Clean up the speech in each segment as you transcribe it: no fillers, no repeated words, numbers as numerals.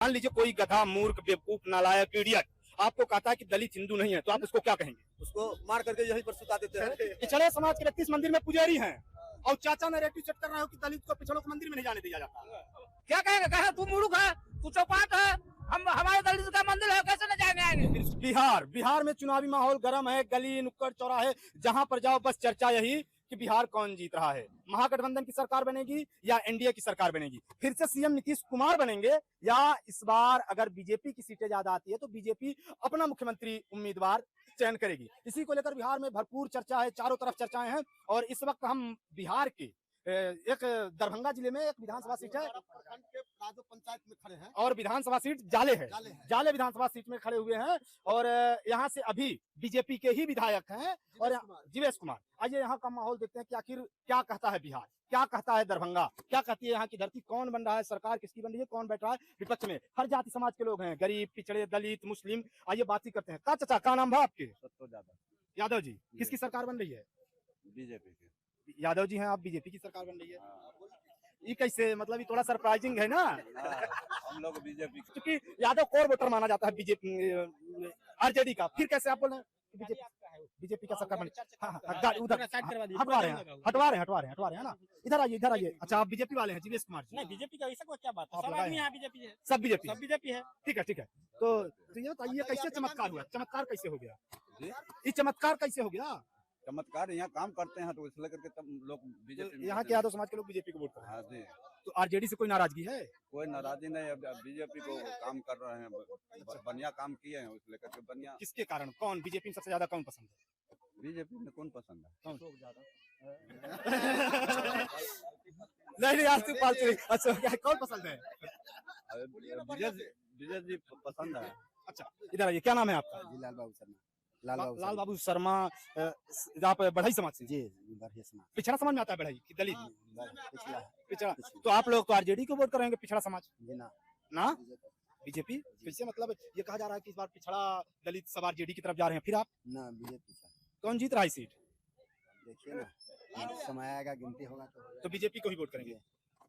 मान लीजिए कोई गधा, मूर्ख, बेवकूफ, नालायक, इडियट आपको कहता है कि दलित हिंदू नहीं है, तो आप उसको क्या कहेंगे? उसको मार करके यहीं पर सुता देते हैं। पिछड़े समाज के व्यक्ति इस मंदिर में पुजारी हैं और चाचा नैरेटिव सेट कर रहे हो कि दलित को, पिछड़ों को मंदिर में नहीं जाने दिया जाता। क्या कहेगा? कहे तू मूर्ख है, तू चौपाट है, हम हमारे दलित का मंदिर है, कैसे न जाएंगे? बिहार में चुनावी माहौल गर्म है। गली नुक्कड़ चौराहे जहां पर जाओ बस चर्चा यही कि बिहार कौन जीत रहा है, महागठबंधन की सरकार बनेगी या एनडीए की सरकार बनेगी, फिर से सीएम नीतीश कुमार बनेंगे, या इस बार अगर बीजेपी की सीटें ज्यादा आती है तो बीजेपी अपना मुख्यमंत्री उम्मीदवार चयन करेगी। इसी को लेकर बिहार में भरपूर चर्चा है, चारों तरफ चर्चाएं हैं। और इस वक्त हम बिहार के एक दरभंगा जिले में एक विधानसभा सीट है पंचायत में खड़े हैं और विधानसभा सीट जाले है, जाले विधानसभा सीट में खड़े हुए हैं और यहाँ से अभी बीजेपी के ही विधायक हैं और जीवेश कुमार। आइए यहाँ का माहौल देखते हैं कि आखिर क्या कहता है बिहार, क्या कहता है दरभंगा, क्या कहती है यहाँ की धरती, कौन बन रहा है, सरकार किसकी बन रही है, कौन बैठ रहा है विपक्ष में। हर जाति समाज के लोग हैं, गरीब, पिछड़े, दलित, मुस्लिम। आइए बात ही करते हैं। का चाचा, का नाम है आपके? यादव जी। किसकी सरकार बन रही है? बीजेपी के। यादव जी हैं, आप बीजेपी की सरकार बन रही है। ये कैसे, मतलब ये थोड़ा सरप्राइजिंग है ना। हम लोग बीजेपी, क्योंकि यादव कोर वोटर माना जाता है बीजेपी आरजेडी का, फिर कैसे आप बोल रहे हैं बीजेपी का सरकार बनी? उधर हटवा रहे हैं ना, इधर आइए। अच्छा, आप बीजेपी वाले हैं जीवेश कुमार जी? नहीं, बीजेपी का ऐसा क्या बात है, सब आदमी यहाँ बीजेपी है, सब बीजेपी है। ठीक है। तो ये बताइए कैसे चमत्कार हुआ, चमत्कार कैसे हो गया ये चमत्कार कैसे हो गया? चमत्कार यहाँ काम करते हैं तो इसलिए करके तब लोग बीजेपी, यहाँ के यादव समाज के लोग बीजेपी को वोट करते हैं। हाँ जी। तो आरजेडी से कोई नाराजगी है? कोई नाराजगी नहीं, अब बीजेपी को काम कर रहे हैं, बढ़िया काम किए हैं, इसलिए करके बढ़िया। किसके कारण? कौन बीजेपी में सबसे ज्यादा कौन पसंद है? बीजेपी में कौन पसंद है? कौन नहीं यार, तू पालतू। अच्छा, क्या कौन पसंद है? विजय जी पसंद है। अच्छा, इधर आइए। क्या नाम है आपका? लाल बाबू शर्मा। लाल बाबू शर्मा। आप बढ़ई समाज से? जी, बढ़ई समाज। पिछड़ा समाज में आता है बढ़ई की दलित? पिछड़ा। तो आप लोग तो आरजेडी को वोट करेंगे, पिछड़ा समाज ना बीजेपी? कैसे, मतलब ये कहा जा रहा है कि इस बार पिछड़ा दलित सब आरजेडी की तरफ जा रहे हैं, फिर आप? ना, बीजेपी। कौन जीत रहा है सीट? देखिए ना, समय आएगा, गिनती होगा तो बीजेपी को ही वोट करेंगे।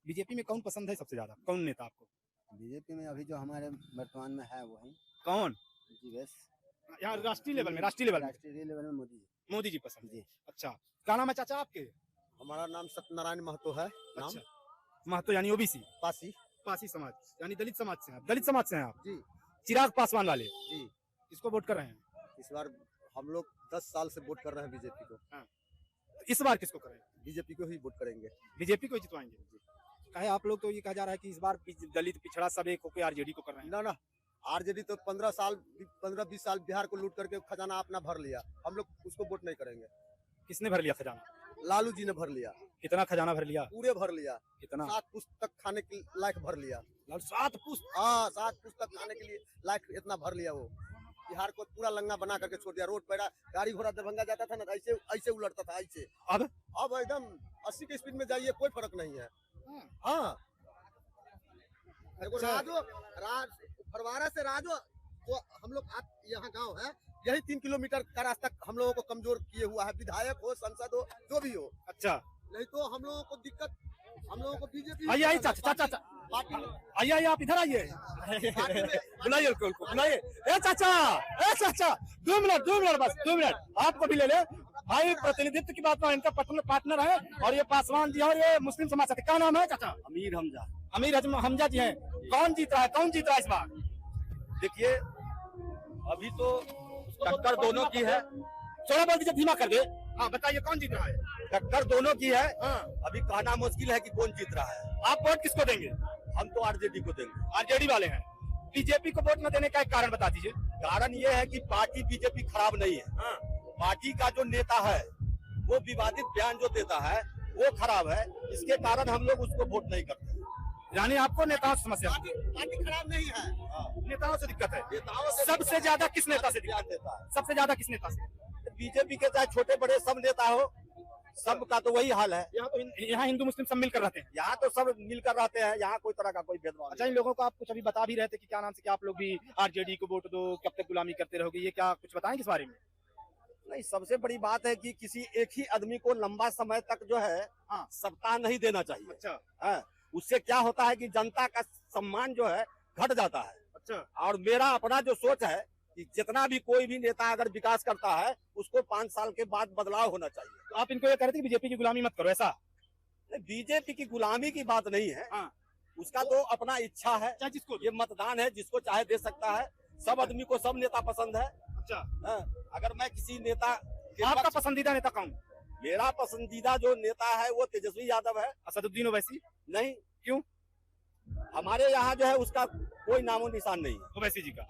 बीजेपी में कौन पसंद है सबसे ज्यादा, कौन नेता आपको? बीजेपी में अभी जो हमारे वर्तमान में है वो है कौन? जीवेश। यहाँ राष्ट्रीय लेवल में मोदी जी पसंद है। अच्छा, क्या नाम है चाचा आपके? हमारा नाम सत्यनारायण महतो है। अच्छा, महतो यानी ओबीसी? पासी समाज यानी दलित समाज से हैं? दलित समाज से हैं आप जी? चिराग पासवान वाले जी। किसको वोट कर रहे हैं इस बार? हम लोग 10 साल से वोट कर रहे हैं बीजेपी को। हाँ। तो इस बार किसको करें? बीजेपी को ही वोट करेंगे। बीजेपी को जितवाएंगे? कहे आप लोग तो ये कहा जा रहा है कि इस बार दलित पिछड़ा सब एक होकर आरजेडी को कर रहे हैं। ना, आरजेडी तो 15-20 साल बिहार को लूट करके खजाना अपना भर लिया, हम लोग उसको वोट नहीं करेंगे। किसने भर लिया खजाना? लालू जी ने भर लिया। कितना खजाना भर लिया? पूरे भर लिया। कितना? 7 पुस्तक खाने के लायक भर लिया। 7 पुस्तक? हाँ, 7 पुस्तक खाने के लिए लायक इतना भर लिया। वो बिहार को पूरा लंगा बना करके छोड़ दिया। रोड पर गाड़ी घोड़ा दरभंगा जाता था ना, ऐसे उलटता था, ऐसे। अब एकदम 80 के स्पीड में जाइए, कोई फर्क नहीं है। हाँ, फरवारा से राजो तो हम लोग यहाँ गांव है, यही 3 किलोमीटर का रास्ता हम लोगों को कमजोर किए हुआ है, विधायक हो, सांसद हो, जो भी हो। अच्छा, नहीं तो हम लोगों को दिक्कत, हम लोगों को बीजेपी। आइए चाचा, आइए आप इधर आइए, बुलाइए उनको, बुलाइए। ए चाचा 2 मिनट बस, 2 मिनट आपको भी ले ले भाई। प्रतिनिधित्व की बात में इनका पार्टनर है और ये पासवान जी और ये मुस्लिम समाज से। क्या नाम है चाचा? अमीर हमजा जी हैं। कौन जीत रहा है इस बार? देखिए, अभी तो टक्कर दोनों की है। थोड़ा बोल दीजिए, धीमा कर दे। हाँ, बताइए कौन जीत रहा है? टक्कर दोनों की है। हाँ। अभी कहना मुश्किल है कि कौन जीत रहा है। आप वोट किसको देंगे? हम तो आरजेडी को देंगे। आरजेडी वाले हैं। बीजेपी को वोट न देने का एक कारण बता दीजिए। कारण ये है कि पार्टी बीजेपी खराब नहीं है। हाँ। पार्टी का जो नेता है वो विवादित बयान जो देता है वो खराब है, इसके कारण हम लोग उसको वोट नहीं करते। यानी आपको नेताओं से समस्या? पार्टी खराब नहीं है, नेताओं से दिक्कत है। नेताओं से सबसे ज्यादा किस नेता से बयान देता है? सबसे ज्यादा किस नेता से? बीजेपी के चाहे छोटे बड़े सब नेता हो, सबका तो वही हाल है। यहाँ हिंदू मुस्लिम सब मिलकर रहते हैं। यहाँ तो सब मिलकर रहते हैं, यहाँ कोई तरह का कोई भेदभाव। अच्छा, इन लोगों को आप कुछ अभी बता भी रहे थे कि क्या नाम से, क्या आप लोग भी आरजेडी को वोट दो, कब तक गुलामी करते रहोगे, ये क्या कुछ बताएंगे इस बारे में? नहीं, सबसे बड़ी बात है कि किसी एक ही आदमी को लंबा समय तक जो है सत्ता नहीं देना चाहिए। अच्छा, है, उससे क्या होता है कि जनता का सम्मान जो है घट जाता है। अच्छा, और मेरा अपना जो सोच है कि जितना भी कोई भी नेता अगर विकास करता है उसको 5 साल के बाद बदलाव होना चाहिए। तो आप इनको ये कह रहे थे कि बीजेपी की गुलामी मत करो, ऐसा? बीजेपी की गुलामी की बात नहीं है, हाँ। उसका तो अपना इच्छा है, चाहे जिसको ये मतदान है, जिसको चाहे दे सकता है। सब आदमी को सब नेता पसंद है। अच्छा, हाँ, अगर मैं किसी नेता के आपका पक्ष- पसंदीदा नेता कौन? मेरा पसंदीदा जो नेता है वो तेजस्वी यादव है। असदुद्दीन ओवैसी? नहीं, क्यों? हमारे यहाँ जो है उसका कोई नामो निशान नहीं है। ओवैसी जी का?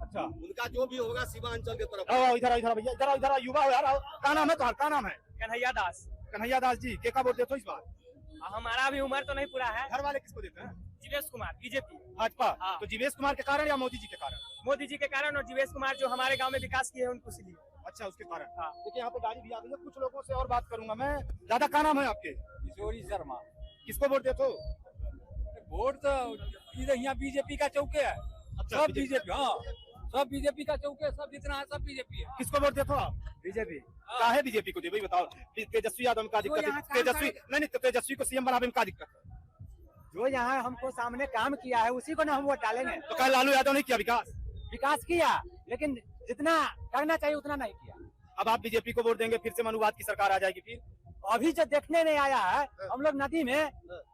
अच्छा, उनका जो भी होगा सीमांचल के तरफ। आओ इधर आओ, इधर आओ भैया, इधर आओ, इधर आओ, युवा हो यार, आओ। क्या नाम है तुम्हारा, क्या नाम है? कन्हैया दास। कन्हैया दास जी, के का वोट देते हो इस बार? हमारा अभी उम्र तो नहीं पूरा है। घर वाले किसको देते हैं? जीवेश कुमार, बीजेपी। भाजपा? हाँ। तो जीवेश कुमार के कारण या मोदी जी के कारण? मोदी जी के कारण और जीवेश कुमार जो हमारे गांव में विकास किए हैं उनको इसलिए। अच्छा, उसके कारण। हाँ। देखिए यहाँ पे गाड़ी भी आ गई है, कुछ लोगों से और बात करूंगा मैं। दादा क्या नाम है आपके? किशोरी शर्मा। किसको वोट देते हो? वोट तो इधर यहाँ बीजेपी का चौके है। अच्छा, सब बीजेपी, हाँ सब बीजेपी का चौके है, सब जितना है सब बीजेपी है। किसको वोट देते हो आप? बीजेपी काहे बीजेपी को दे भाई बताओ? तेजस्वी यादव में क्या दिक्कत है? तेजस्वी नहीं, तेजस्वी को सीएम बनाने में क्या दिक्कत है? जो यहाँ हमको सामने काम किया है उसी को ना हम वोट डालेंगे। तो क्या लालू यादव ने किया विकास? विकास किया लेकिन जितना करना चाहिए उतना नहीं किया। अब आप बीजेपी को वोट देंगे, फिर से मनुवाद की सरकार आ जाएगी फिर? अभी जो देखने में आया है, हम लोग नदी में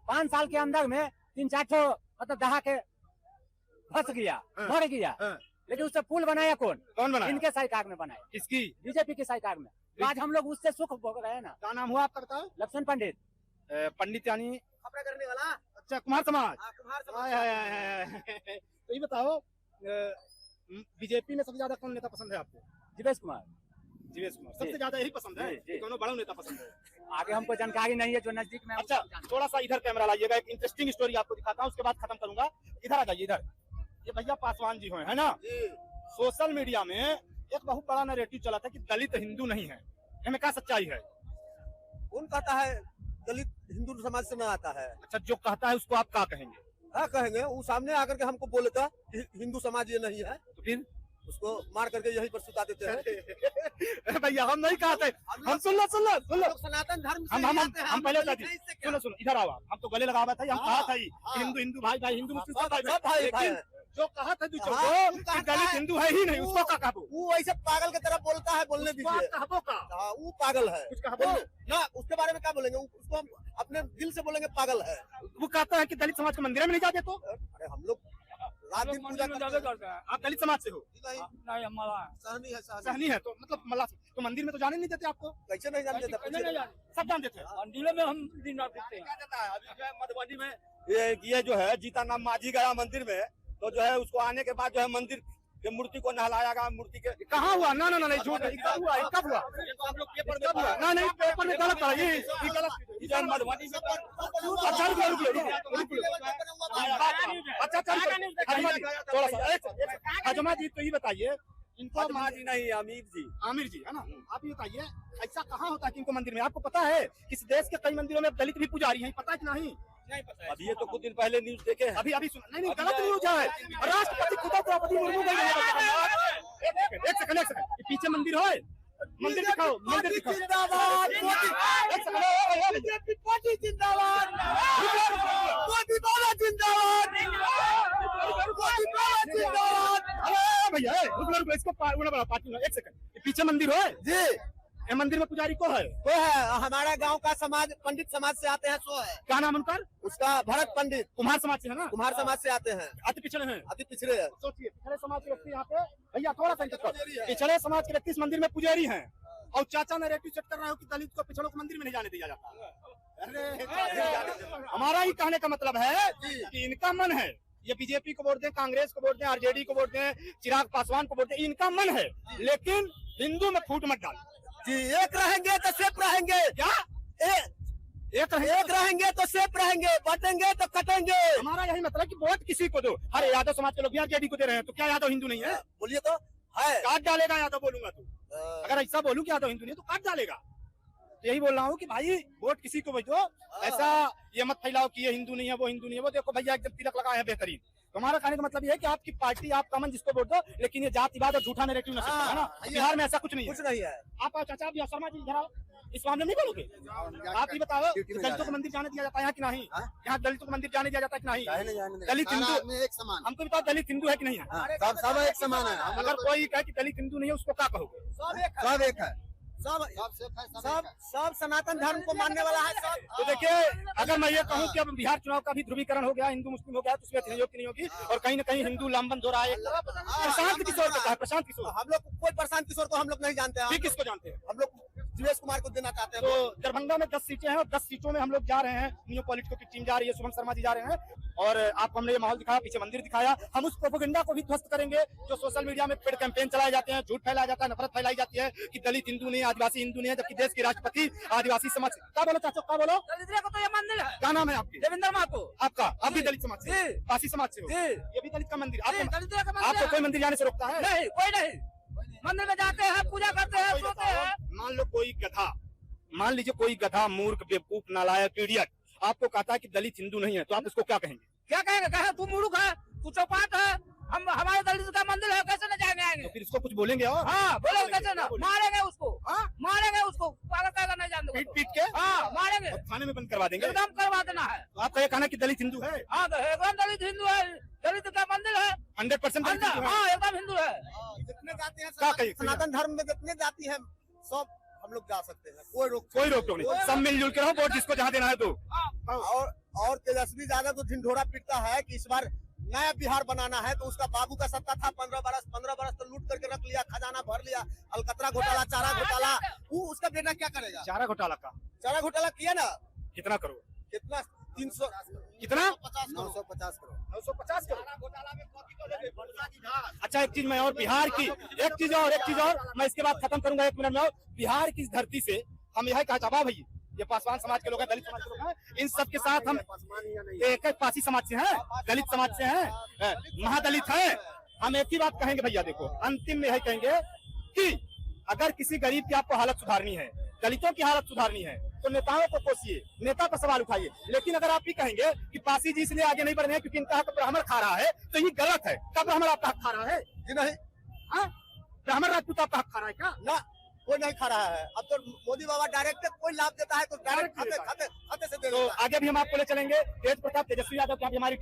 5 साल के अंदर में 3-4 ठो मतलब दहा के फंस गया, मर गया। लेकिन उससे पुल बनाया कौन? कौन बनाया? इनके सरकार में बनाया, किसकी? बीजेपी की सरकार में। तो आज हम लोग उससे सुख भोग रहे हैं ना। क्या नाम हुआ आपका बताओ? लक्ष्मण पंडित। पंडित यानी? कपड़ा करने वाला। अच्छा, कुमार समाज। हाँ, कुम्हार समाज। हाय, हाय, हाय, हाय। तो ये बताओ, बीजेपी में सबसे ज्यादा कौन नेता पसंद है आपको? जीवेश कुमार। जीवेश कुमार सबसे ज्यादा यही पसंद है? जी, जी। दोनों बड़ा नेता पसंद है? आगे हमको जानकारी नहीं है, जो नजदीक में है अच्छा, उसको जानकारी। थोड़ा सा इधर कैमरा लाइएगा, एक इंटरेस्टिंग स्टोरी आपको दिखाता हूँ, उसके बाद खत्म करूंगा। इधर आ जाइए, इधर। ये भैया पासवान जी है ना? सोशल मीडिया में एक बहुत बड़ा नैरेटिव चला था कि दलित हिंदू नहीं है, हमें क्या सच्चाई है? कौन कहता है दलित हिंदू समाज से न आता है? अच्छा, जो कहता है उसको आप क्या कहेंगे? हाँ कहेंगे, वो सामने आकर के हमको बोलेगा कि हिंदू समाज ये नहीं है, तो फिर उसको मार करके यहीं पर सुता देते हैं। भैया हम नहीं कहते, हम सुन लो लोग सनातन धर्म से हम आते हैं, हम पहले दलित बताते नहीं, इससे क्या? सुनो इधर आओ आप। हम तो गले लगा हुआ था, हम हाँ, कहा था ही कि हाँ। हिंदू हिंदू भाई भाई, हिंदू मुस्लिम सब सब भाई भाई भाई लेकिन जो कहा था दूसरों हाँ, को वो कि कहता दलित है। हिंदू है ही नहीं, उसको क्या कहबो? वो ऐसे पागल की तरह बोलता है, बोलने दीजिए। कहबो का हाँ, वो पागल है। कुछ कहबो ना उसके बारे में क्या बोलेंगे? उसको हम अपने दिल से बोलेंगे पागल है। वो कहता है कि दलित समाज के मंदिर में नहीं जाते। तो अरे हम लोग रात दिन पूजा करते हैं। आप दलित समाज से हो? नहीं, नहीं हमारा सहनी है, सहनी। सहनी है, तो मतलब मल्ला तो मंदिर में तो जाने नहीं देते आपको? कैसे नहीं जान देता? सब जान देते हैं। मंदिरों में हम दिन रात घूमते हैं। क्या कहता है अभी जो है मधुबनी में ये जो है जीता नाम माझी गया मंदिर में, तो जो है उसको आने के बाद जो है मंदिर के मूर्ति को नहलाया गया। मूर्ति के कहाँ हुआ? ना ना ना नहीं, झूठ है। कब हुआ? कब हुआ? हम लोग पेपर कब हुआ? ना नहीं, पेपर में गलत था ये गलत। में मधुबनी में अच्छा रुक लो, रुक लो, रुक लो, रुक लो। अच्छा चल, हजमा जी थोड़ा सा हजमा जी तो ये बताइए, इनको माझी नहीं अमीर जी। आमिर जी है ना, आप ये बताइए ऐसा कहाँ होता है कि इनको मंदिर में? आपको पता है इस देश के कई मंदिरों में दलित भी पुजारी हैं, पता है कि नहीं? नहीं पता है। अभी ये तो कुछ दिन पहले न्यूज देखे हैं। अभी अभी सुना नहीं, गलत न्यूज है। राष्ट्रपति खुद द्रौपदी मुर्मू गई है। एक सेकंड, ये पीछे मंदिर है, मंदिर दिखाओ, मंदिर दिखाओ। जिंदाबाद, एक सेकंड, बीजेपी पार्टी जिंदाबाद, मोदी बाला जिंदाबाद, मोदी बाला जिंदाबाद। अरे भैया रुक लो, इसको पार्टी एक सेकंड, ये पीछे मंदिर है जी, ये मंदिर में पुजारी को है? वो है हमारा गांव का समाज, पंडित समाज से आते हैं, सो है क्या नाम उनका? उसका भरत पंडित। कुम्हार समाज से है ना? कुम्हार समाज से आते हैं, अति पिछड़े हैं। अति पिछड़े हैं। सोचिए, पिछड़े समाज के व्यक्ति यहाँ पे, भैया थोड़ा सा इंतजार करो। पिछड़े समाज के व्यक्ति इस मंदिर में पुजारी हैं और चाचा नैरेटिव सेट कर रहे हो कि दलित को पिछड़ों को मंदिर में नहीं जाने दिया जाता। अरे हमारा ही कहने का मतलब है कि इनका मन है, ये बीजेपी को वोट दें, कांग्रेस को वोट दें, आरजेडी को वोट दें, चिराग पासवान को वोट दें, इनका मन है, लेकिन हिंदू में फूट मत डाल जी, एक रहेंगे तो सेफ रहेंगे। क्या? एक रहेंगे तो सेफ रहेंगे, बटेंगे तो कटेंगे। हमारा यही मतलब है कि वोट किसी को दो। अरे यादव समाज के लोग भी आरजेडी को दे रहे हैं, तो क्या यादव हिंदू नहीं है? बोलिए तो है। काट डालेगा यादव बोलूंगा तो, अगर ऐसा बोलूं कि यादव हिंदू नहीं है तो काट डालेगा। तो यही बोल रहा हूँ कि भाई वोट किसी को दो, ऐसा ये मत फैलाओ कि ये हिंदू नहीं है, वो हिंदू नहीं है। वो देखो भैया एकदम तिलक लगा है बेहतरीन। तुम्हारा कहने का मतलब ये है कि आपकी पार्टी, आपका मन जिसको वोट दो, लेकिन ये जातिवाद और झूठा नैरेटिव न है ना। बिहार में ऐसा कुछ नहीं है। कुछ नहीं है। आप आओ चाचा, आप शर्मा जी इधर आओ। इस मामले में नहीं बोलोगे? आप ही बताओ, दलितों को मंदिर जाने दिया जाता है यहाँ कि नहीं? यहाँ दलितों को मंदिर जाने दिया जाता है कि नहीं? दलित हिंदू एक समान, हमको बताओ, दलित हिंदू है कि नहीं है? सब एक समान है। अगर कोई कहे कि दलित हिंदू नहीं है, उसको क्या कहोगे? सब एक है, सब सनातन धर्म को मानने वाला है सब। तो देखिए, अगर मैं ये कहूँ कि अब बिहार चुनाव का भी ध्रुवीकरण हो गया, हिंदू मुस्लिम हो गया, तो उसमें सहयोग की नहीं होगी और कहीं न कहीं हिंदू लामबंद हो रहा है। प्रशांत किशोर का है, प्रशांत किशोर। हम लोग कोई प्रशांत किशोर को हम लोग नहीं जानते हैं। फिर किसको जानते हैं? हम लोग जीवेश कुमार को देना चाहते हैं। तो दरभंगा में 10 सीटें हैं और 10 सीटों में हम लोग जा रहे हैं। न्यू पॉलिटिको की टीम जा रही है, शुभम शर्मा जी जा रहे हैं और आपको हमने ये माहौल दिखाया, पीछे मंदिर दिखाया। हम उस प्रोपेगेंडा को भी ध्वस्त करेंगे जो सोशल मीडिया में पेड कैंपेन चलाए जाते हैं, झूठ फैलाया जाता है, नफरत फैलाई जाती है कि दलित हिंदू नहीं, आदिवासी हिंदू नहीं है, जबकि देश के राष्ट्रपति आदिवासी समाज। क्या बोलो चाचा, क्या बोलो? दलित को तो ये मंदिर है। क्या नाम है आपके? देवेंद्र महतो। आपका? आप भी दलित समाज से, पासी समाज से हो? ये भी दलित का मंदिर। आपको कोई मंदिर जाने से रोकता है? नहीं, कोई नहीं। मंदिर में जाते हैं, पूजा करते हैं, सोते हैं। मान लो कोई गधा, मान लीजिए कोई गधा, मूर्ख, बेवकूफ, नालायक, इडियट आपको कहता है कि दलित हिंदू नहीं है, तो आप उसको क्या कहेंगे? क्या कहेंगे? कहे तू मूर्ख है, तू चौपाट है, हम हमारे दलित का मंदिर है, कैसे न जाएंगे आएंगे? तो फिर इसको कुछ बोलेंगे और? हाँ, बोलेंगे कैसे ना? मारेंगे उसको, मारेंगे उसको, पागल कहेगा नहीं जानते। पीट पीट के? हाँ, मारेंगे, थाने में बंद करवा देंगे। एकदम करवा देना है। तो आपका ये कहना कि दलित हिंदू है? हाँ, तो एकदम दलित हिंदू है, दलित का मंदिर है, 100% दलित हिंदू है? हाँ, एकदम हिंदू है। जितने जाति हैं क्या कहिए? सनातन धर्म में जितने जाति हैं सब हम लोग जा सकते हैं, कोई रोक टोक नहीं, सब मिलजुल के रहो, वोट जिसको जहाँ देना है तो। और तेजस्वी यादव तो ढिंढोरा पीटता है कि इस बार नया बिहार बनाना है, तो उसका बाबू का सत्ता था 15 बरस तो लूट करके रख लिया, खजाना भर लिया, अलकतरा घोटाला, चारा घोटाला, वो उसका बेटा क्या करेगा? चारा घोटाला का चारा घोटाला किया ना, कितना करोड़? कितना? 300, कितना? 950 करोड़। 950 करोड़। अच्छा, एक चीज मैं और बिहार की, एक चीज और मैं इसके बाद खत्म करूंगा 1 मिनट में। और बिहार की इस धरती से हम यह कहा चाहता भाई, ये पासवान समाज के लोग हैं, दलित समाज के लोग हैं, इन सब के साथ हम एक पासी समाज से हैं, दलित समाज से हैं, महादलित हैं। हम एक ही बात कहेंगे भैया, देखो अंतिम में यही कहेंगे कि अगर किसी गरीब की आपको हालत सुधारनी है, दलितों की हालत सुधारनी है, तो नेताओं को कोसिए, नेता पर सवाल उठाइए। लेकिन अगर आप ही कहेंगे कि पासी जी इसलिए आगे नहीं बढ़ रहे हैं क्योंकि इनका हक ब्राह्मण खा रहा है, तो ये गलत है। क्या ब्राह्मण आपका हक खा रहा है? जी नहीं, ब्राह्मण राजपूत आपका हक खा रहा है क्या? ना, कोई नहीं खा रहा है। अब तो मोदी बाबा डायरेक्ट कोई लाभ देता है तो डायरेक्ट खाते से दे तो देता है। आगे भी हम आपको ले चलेंगे। तेज प्रताप तेजस्वी यादव की हमारी